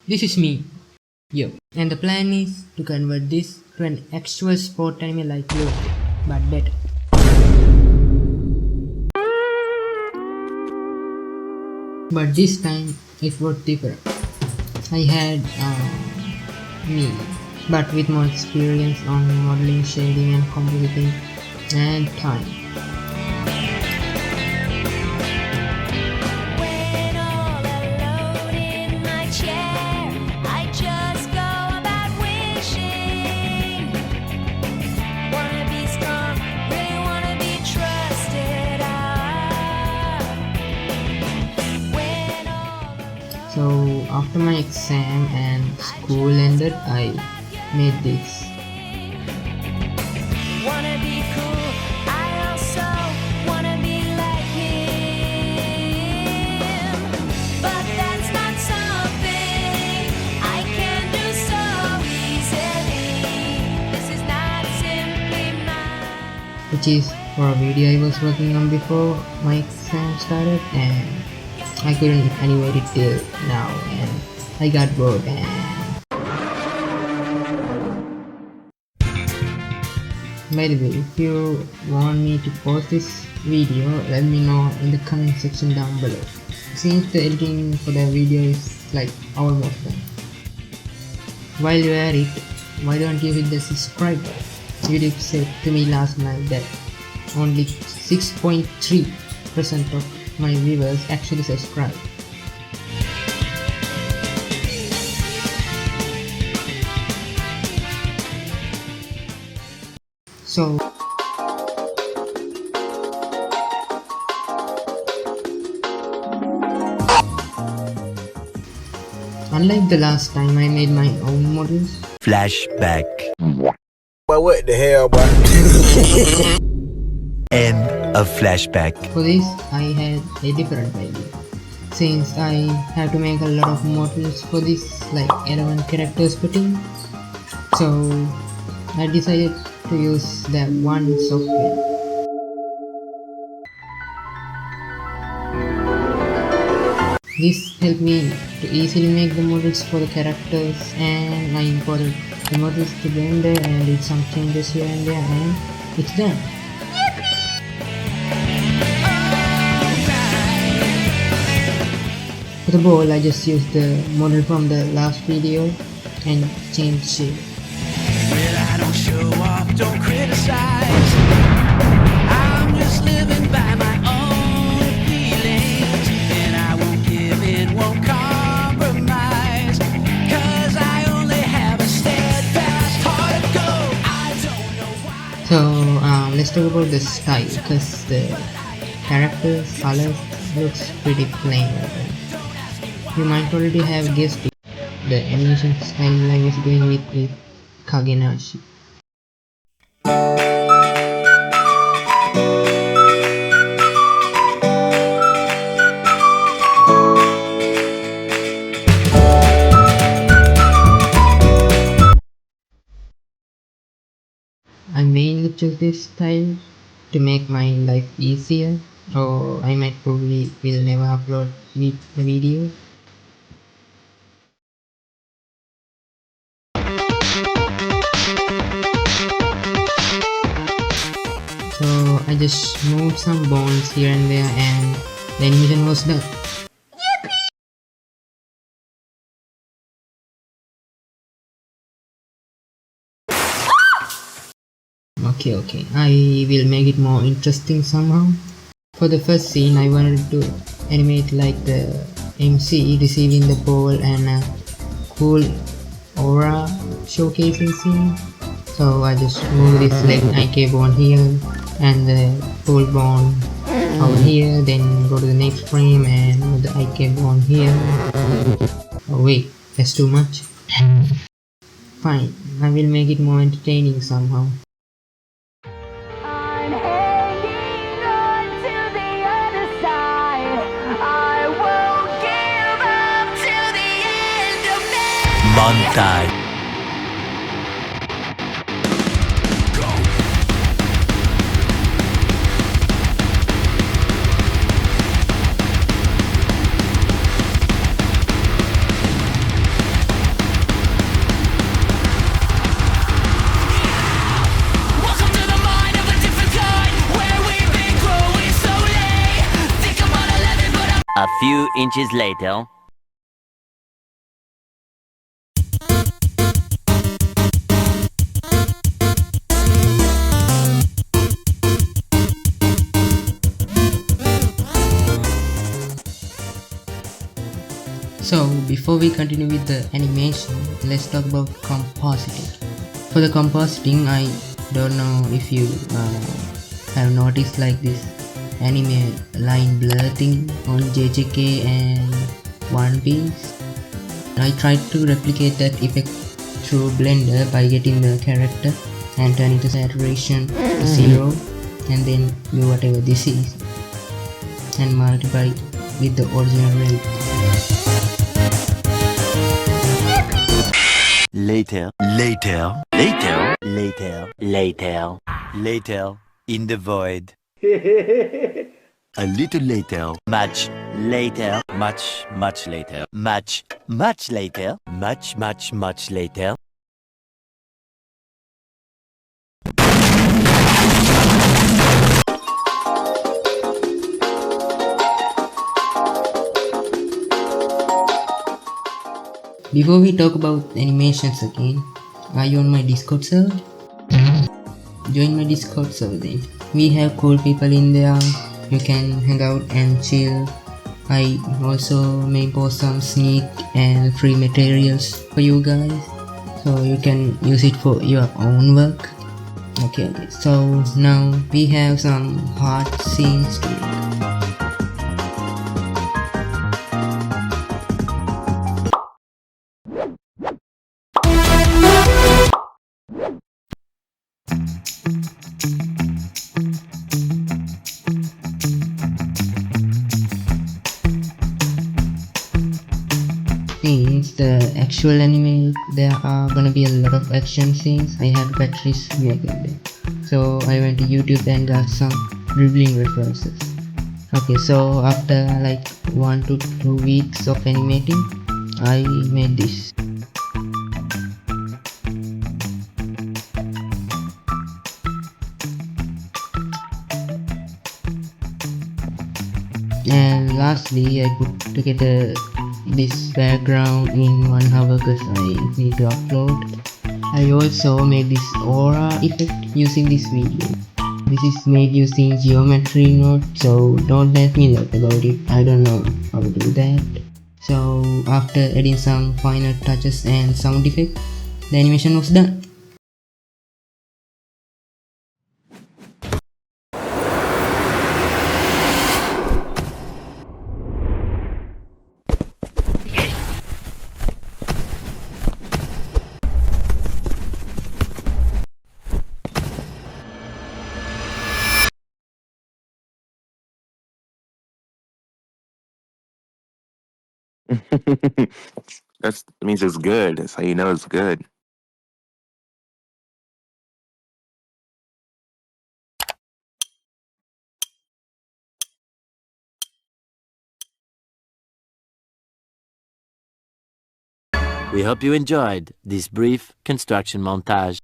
This is me, yo, and the plan is to convert this to an actual sport anime like Yo, but better. But this time it was different. I had me, but with more experience on modeling, shading and compositing and time. So after my exam and school ended, I made this. Wanna be cool, I also wanna be like him. But that's not something I can do so easily. This is not simply mine. Which is for a video I was working on before my exam started, and I couldn't animate it till now, and I got bored. And by the way, if you want me to post this video, let me know in the comment section down below. Since the editing for the video is like almost done. While you're at it, why don't you hit the subscribe button? YouTube said to me last night that only 6.3% of my viewers actually subscribe. So unlike the last time I made my own models, Flashback. But what the hell, boy? End of flashback. for this I had a different idea. Since I have to make a lot of models for this, like 11 characters per team, so I decided to use that one software. This helped me to easily make the models for the characters, and I imported the models to Blender and did some changes here and there, and it's done. For the ball, I just used the model from the last video and changed shape. Well, I don't show off, don't criticize. I'm just living by my own feelings, and I won't give in, won't compromise, 'cause I only have a steadfast heart of gold. I don't know why. So let's talk about the style, because the characters, colors looks pretty plain. You might already have guessed it. The animation style I was going with is Kagenashi. I mainly chose this style to make my life easier, or I might probably will never upload the video. So I just moved some bones here and there, and the animation was done. Okay, I will make it more interesting somehow. For the first scene, I wanted to animate like the MC receiving the ball and a cool aura showcasing scene. So I just move this leg IK bone here and the ball bone over here, then go to the next frame and move the IK bone here. Oh wait, that's too much. Fine, I will make it more entertaining somehow. I'm hanging on to the other side. I won't give up till the end of me. Montage. A few inches later. So before we continue with the animation, let's talk about compositing. For the compositing, I don't know if you have noticed like this anime line blur thing on JJK and One Piece. I tried to replicate that effect through Blender by getting the character and turning the saturation to 0 and then do whatever this is and multiply it with the original reality. Later, later, later, later, later, later, in the void. A little later, much later, much later, much later, much later. Before we talk about animations again, are you on my Discord server? Join my Discord server then. We have cool people in there. You can hang out and chill. I also may post some sneak and free materials for you guys, so you can use it for your own work. Okay, so now we have some hard scenes to make. Since the actual anime, there are gonna be a lot of action scenes. I had batteries nearby, so I went to YouTube and got some dribbling references. Okay, so after like 1 to 2 weeks of animating, I made this. And lastly, I put together this background in 1 hour because I need to upload. I also made this aura effect using this video. This is made using geometry node, so don't let me know about it. I don't know how to do that. So after adding some final touches and sound effect, the animation was done. That means it's good. That's how you know it's good. We hope you enjoyed this brief construction montage.